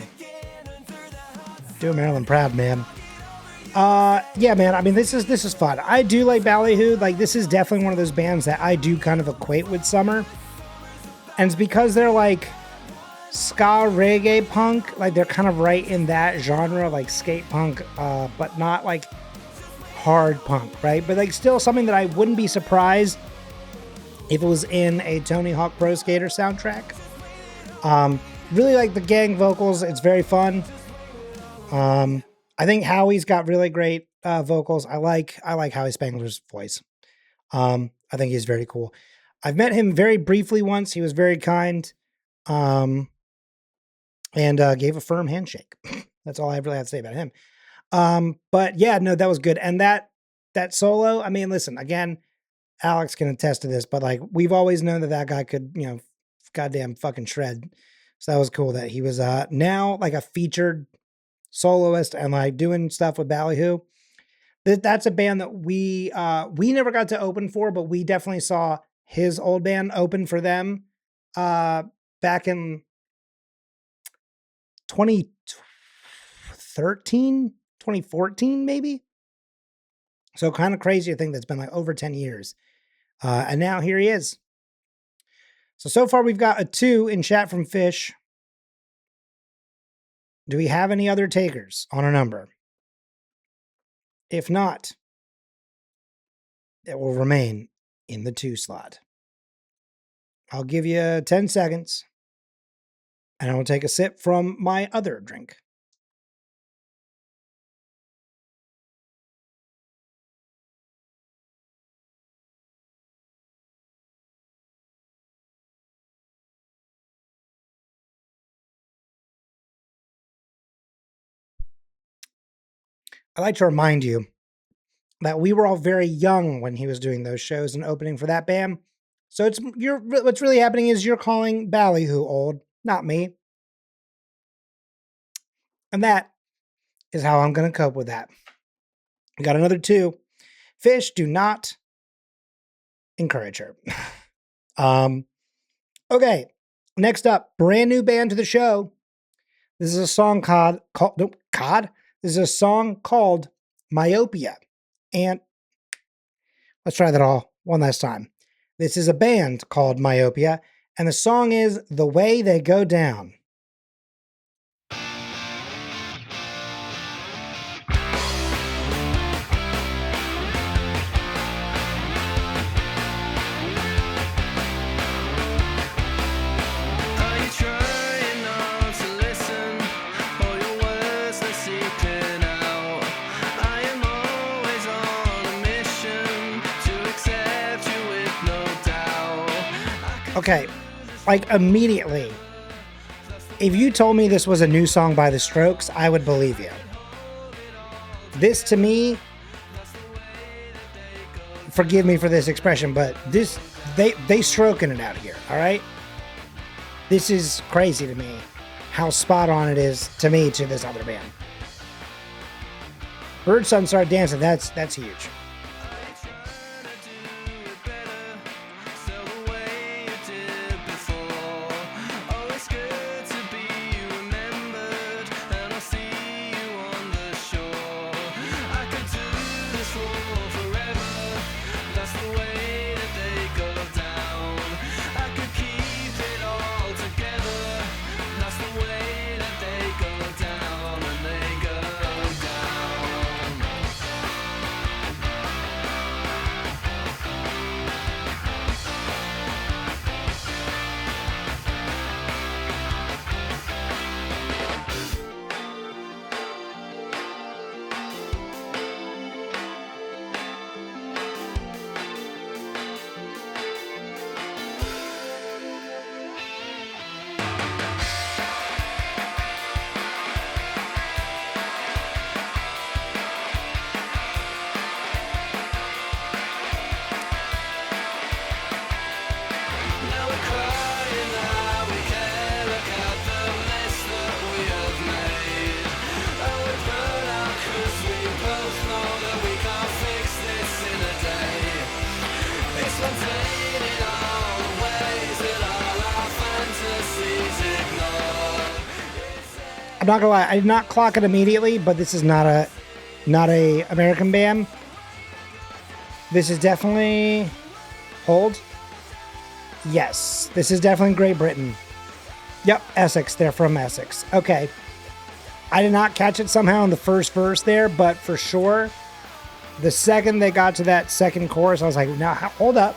Do Maryland proud, man. Yeah, man. I mean, this is fun. I do like Ballyhoo. Like, this is definitely one of those bands that I do kind of equate with summer, and it's because they're like ska reggae punk. Like, they're kind of right in that genre, like skate punk, but not like hard punk, right? But like, still something that I wouldn't be surprised if it was in a Tony Hawk Pro Skater soundtrack. Really like the gang vocals. It's very fun. I think Howie's got really great vocals. I like Howie Spangler's voice. I think he's very cool. I've met him very briefly once. He was very kind, and gave a firm handshake. That's all I really have to say about him. But yeah, no, that was good. And that solo, I mean, listen, again, Alex can attest to this, but like, we've always known that guy could, goddamn fucking shred. So that was cool that he was now like a featured soloist and like doing stuff with Ballyhoo. That's a band that we never got to open for, but we definitely saw his old band open for them back in 2013, 2014, maybe. So kind of crazy to think that's been like over 10 years. And now here he is. So far we've got a 2 in chat from Fish. Do we have any other takers on a number? If not, it will remain in the 2 slot. I'll give you 10 seconds and I will take a sip from my other drink. I'd like to remind you that we were all very young when he was doing those shows and opening for that band. So what's really happening is you're calling Ballyhoo old, not me. And that is how I'm going to cope with that. We got another 2. Fish, do not encourage her. Okay. Next up, brand new band to the show. This is a song called This is a song called Myopia. And let's try that all one last time. This is a band called Myopia, and the song is The Way They Go Down. Are you trying not to listen? All your words they're seeping out. I am always on a mission to accept you with no doubt. Okay, like immediately, if you told me this was a new song by The Strokes, I would believe you. This to me, forgive me for this expression, but they stroking it out here, all right? This is crazy to me, how spot on it is to me to this other band. Bird Sun Start Dancing, that's huge. I'm not gonna lie, I did not clock it immediately, but this is not a American band. This is definitely hold. Yes, this is definitely Great Britain. Yep, Essex. They're from Essex. Okay. I did not catch it somehow in the first verse there, but for sure, the second they got to that second chorus, I was like, now hold up.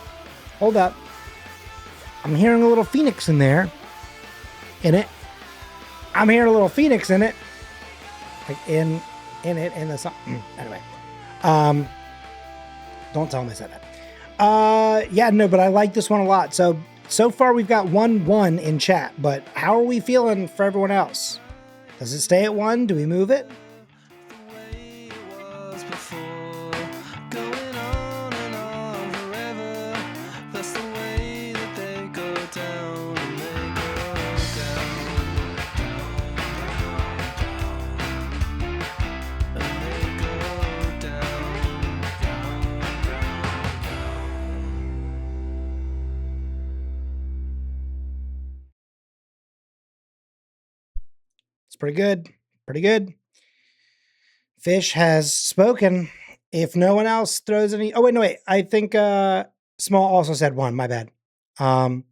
I'm hearing a little Phoenix in there. I'm hearing a little Phoenix in it. Like in the song. Anyway. Don't tell him I said that. Yeah, no, but I like this one a lot. So far we've got 1-1 in chat, but how are we feeling for everyone else? Does it stay at 1? Do we move it? pretty good. Pretty good. Fish has spoken. If no one else throws any... Oh, wait, no, wait. I think Small also said one. My bad. In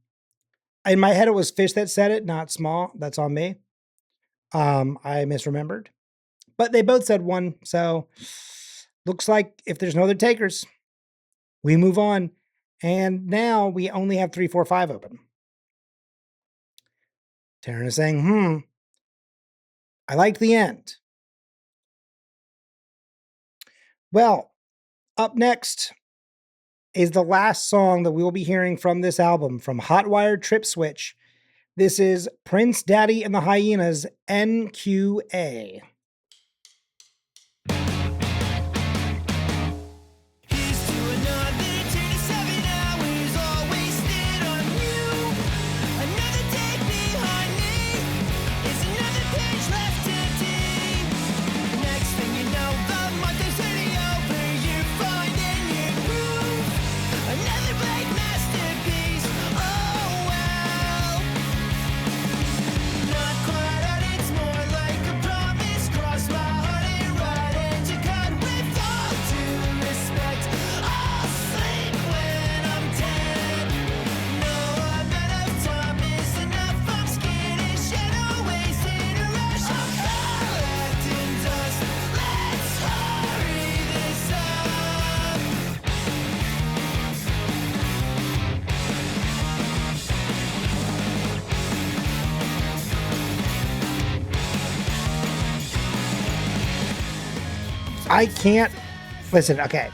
my head, it was Fish that said it, not Small. That's on me. I misremembered. But they both said one. So looks like if there's no other takers, we move on. And now we only have 3, 4, 5 open. Taryn is saying, I liked the end. Well, up next is the last song that we will be hearing from this album from Hotwire Trip Switch. This is Prince Daddy and the Hyenas, NQA. Here's to another 27 hours, all wasted on you. Another day behind me is another page left empty. Next thing you know, the month is nearly over. You're finding your groove. Another blank masterpiece. Oh well. Not quite out, it's more like a promise. Cross my heart and write it to God with all due respect. I'll sleep when I'm dead. No amount of time is enough. I'm skittish and always in a rush. I'm collecting dust. Let's hurry this up. I can't listen. Okay.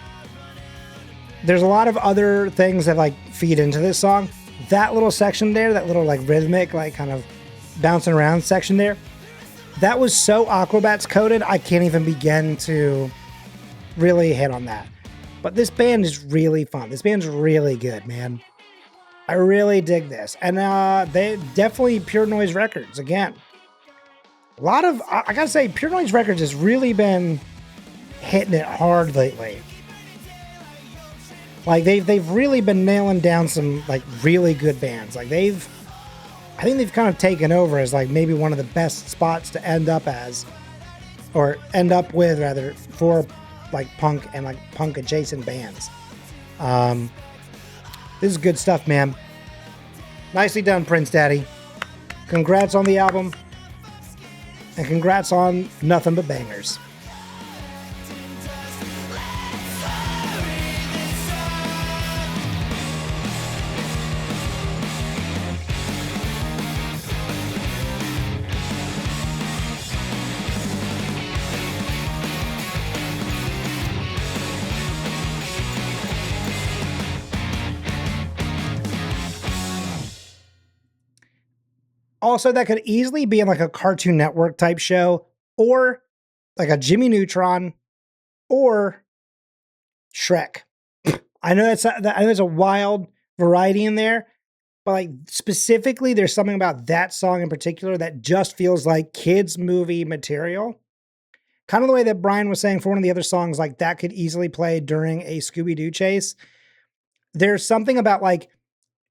There's a lot of other things that like feed into this song. That little section there, that little like rhythmic, like kind of bouncing around section there, that was so Aquabats coded. I can't even begin to really hit on that. But this band is really fun. This band's really good, man. I really dig this. And they definitely Pure Noise Records again. A lot of, I gotta say, Pure Noise Records has really been hitting it hard lately. Like they've really been nailing down some like really good bands. Like I think they've kind of taken over as like maybe one of the best spots to end up as, or end up with rather, for like punk and like punk adjacent bands. This is good stuff, man. Nicely done, Prince Daddy. Congrats on the album. And congrats on nothing but bangers. Also, that could easily be in like a Cartoon Network type show, or like a Jimmy Neutron, or Shrek. I know that's a wild variety in there, but like specifically, there's something about that song in particular that just feels like kids' movie material. Kind of the way that Brian was saying for one of the other songs, like that could easily play during a Scooby-Doo chase. There's something about like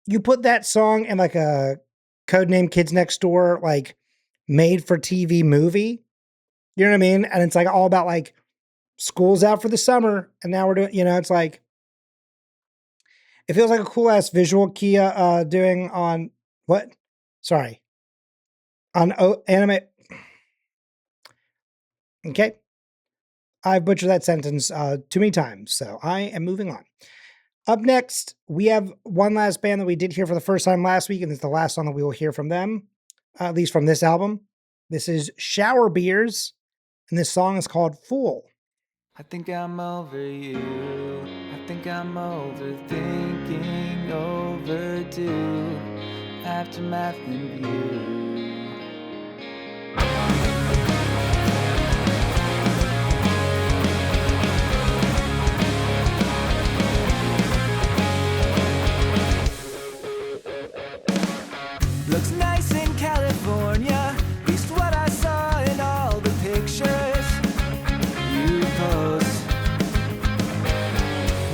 you put that song in like a Codename Kids Next Door, like made for TV movie. You know what I mean? And it's like all about like school's out for the summer. And now we're doing, it's like, it feels like a cool ass visual Kia doing on what? Sorry. On anime. Okay. I've butchered that sentence too many times. So I am moving on. Up next, we have one last band that we did hear for the first time last week, and it's the last song that we will hear from them, at least from this album. This is Shower Beers, and this song is called Fool. I think I'm over you. I think I'm overthinking, overdue. Aftermath in view. Looks nice in California, at least what I saw in all the pictures you post.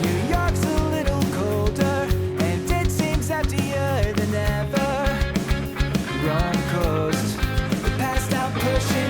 New York's a little colder, and it seems emptier than ever. Wrong coast, the passed out pushing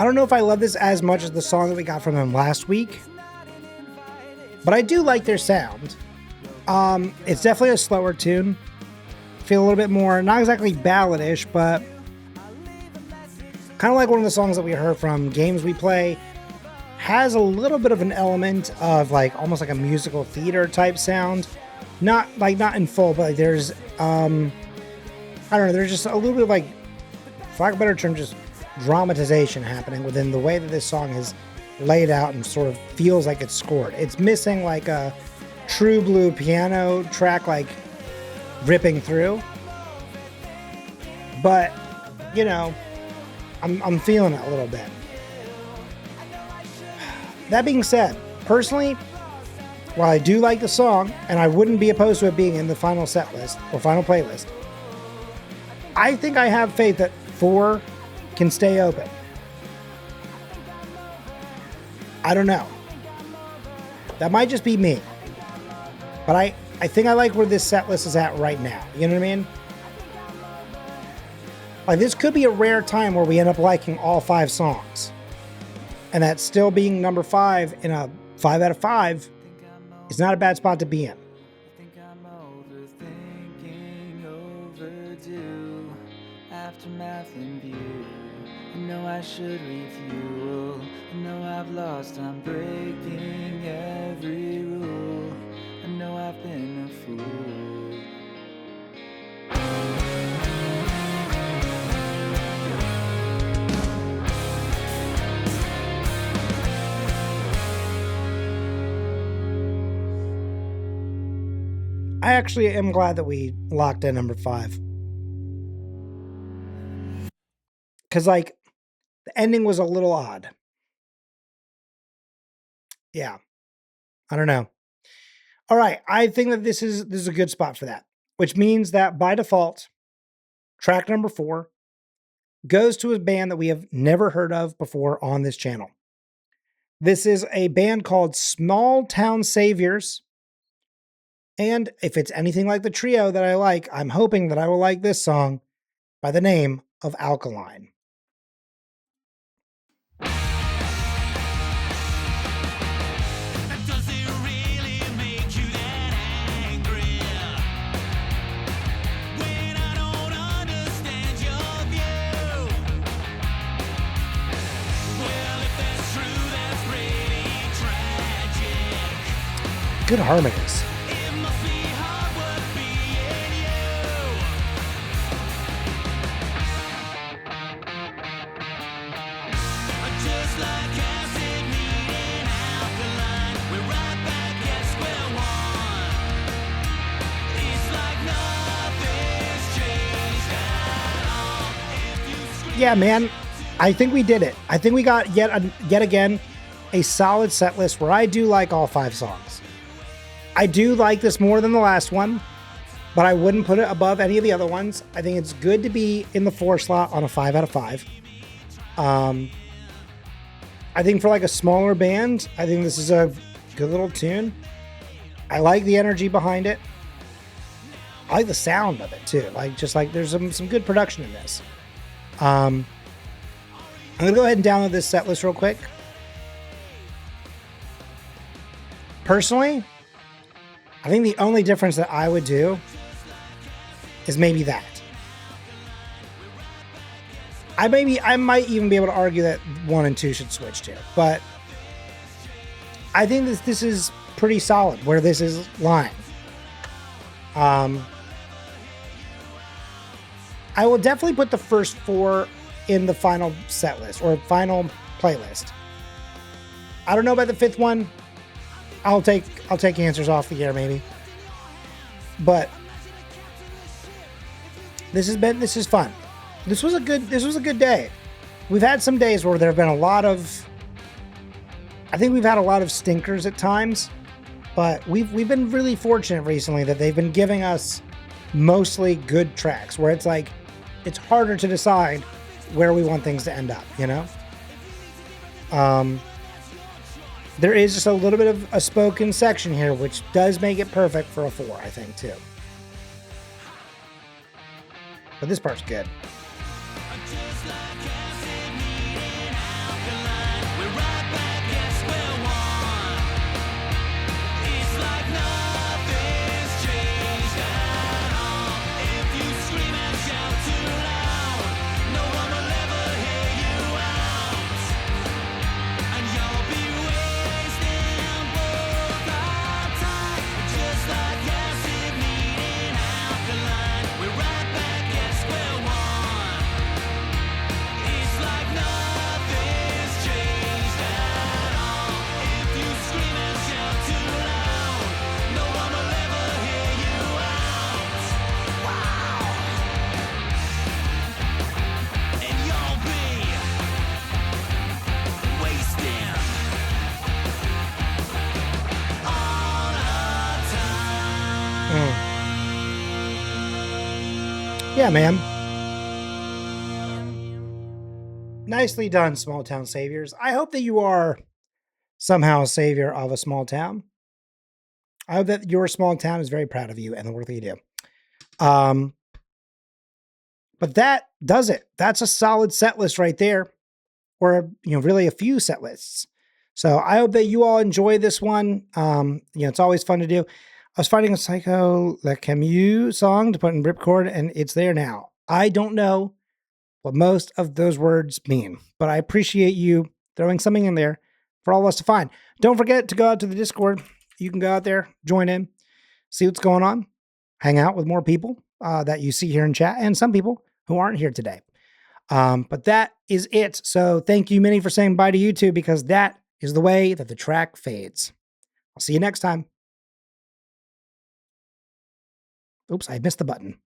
I don't know if I love this as much as the song that we got from them last week, but I do like their sound. It's definitely a slower tune. Feel a little bit more, not exactly balladish, but kind of like one of the songs that we heard from Games We Play. Has a little bit of an element of like almost like a musical theater type sound. Not in full, but like there's I don't know, there's just a little bit of like, for lack of a better term, just dramatization happening within the way that this song is laid out and sort of feels like it's scored. It's missing like a true blue piano track like ripping through. But, you know, I'm feeling it a little bit. That being said, personally, while I do like the song, and I wouldn't be opposed to it being in the final set list or final playlist, I think I have faith that 4 can stay open. I don't know. That might just be me. But I think I like where this set list is at right now. You know what I mean? Like, this could be a rare time where we end up liking all 5 songs. And that still being number 5 in a 5 out of 5 is not a bad spot to be in. I think I'm overthinking, overdue, aftermath in view. I know I should refuel. I know I've lost, I'm breaking every rule. I know I've been a fool. I actually am glad that we locked in number 5. Because, like, the ending was a little odd. Yeah. I don't know. All right. I think that this is a good spot for that. Which means that, by default, track number 4 goes to a band that we have never heard of before on this channel. This is a band called Small Town Saviours. And if it's anything like the trio that I like, I'm hoping that I will like this song by the name of Alkaline. Does it really make you that angry? When I don't understand your view. Well, if that's true, that's pretty tragic. Good harmonies. It must be hard work being you. Just like acid meeting alkaline, we're right back at square one. It's like nothing's changed at all. If you scream Yeah, man. I think we did it. I think we got yet again a solid set list where I do like all 5 songs. I do like this more than the last one, but I wouldn't put it above any of the other ones. I think it's good to be in the 4 slot on a 5 out of 5. I think for like a smaller band, I think this is a good little tune. I like the energy behind it. I like the sound of it too. Like, just like there's some good production in this. I'm gonna go ahead and download this set list real quick. Personally, I think the only difference that I would do is maybe that. I might even be able to argue that 1 and 2 should switch to, but I think this is pretty solid where this is lying. I will definitely put the first 4 in the final set list or final playlist. I don't know about the 5th one. I'll take answers off the air maybe. But this is fun. This was a good day. We've had some days where there have been a lot of stinkers at times, but we've been really fortunate recently that they've been giving us mostly good tracks where it's like it's harder to decide where we want things to end up, you know? There is just a little bit of a spoken section here, which does make it perfect for a 4, I think, too. But this part's good. just like acid meeting alkaline. Yeah, man. Nicely done, small town saviors. I hope that you are somehow a savior of a small town. I hope that your small town is very proud of you and the work that you do. But that does it. That's a solid set list right there, or really a few set lists. So I hope that you all enjoy this one. It's always fun to do. I was finding a Psycho Le Camus song to put in Ripcord, and it's there now. I don't know what most of those words mean, but I appreciate you throwing something in there for all of us to find. Don't forget to go out to the Discord. You can go out there, join in, see what's going on, hang out with more people that you see here in chat, and some people who aren't here today. But that is it. So thank you, Minnie, for saying bye to you too, because that is the way that the track fades. I'll see you next time. Oops, I missed the button.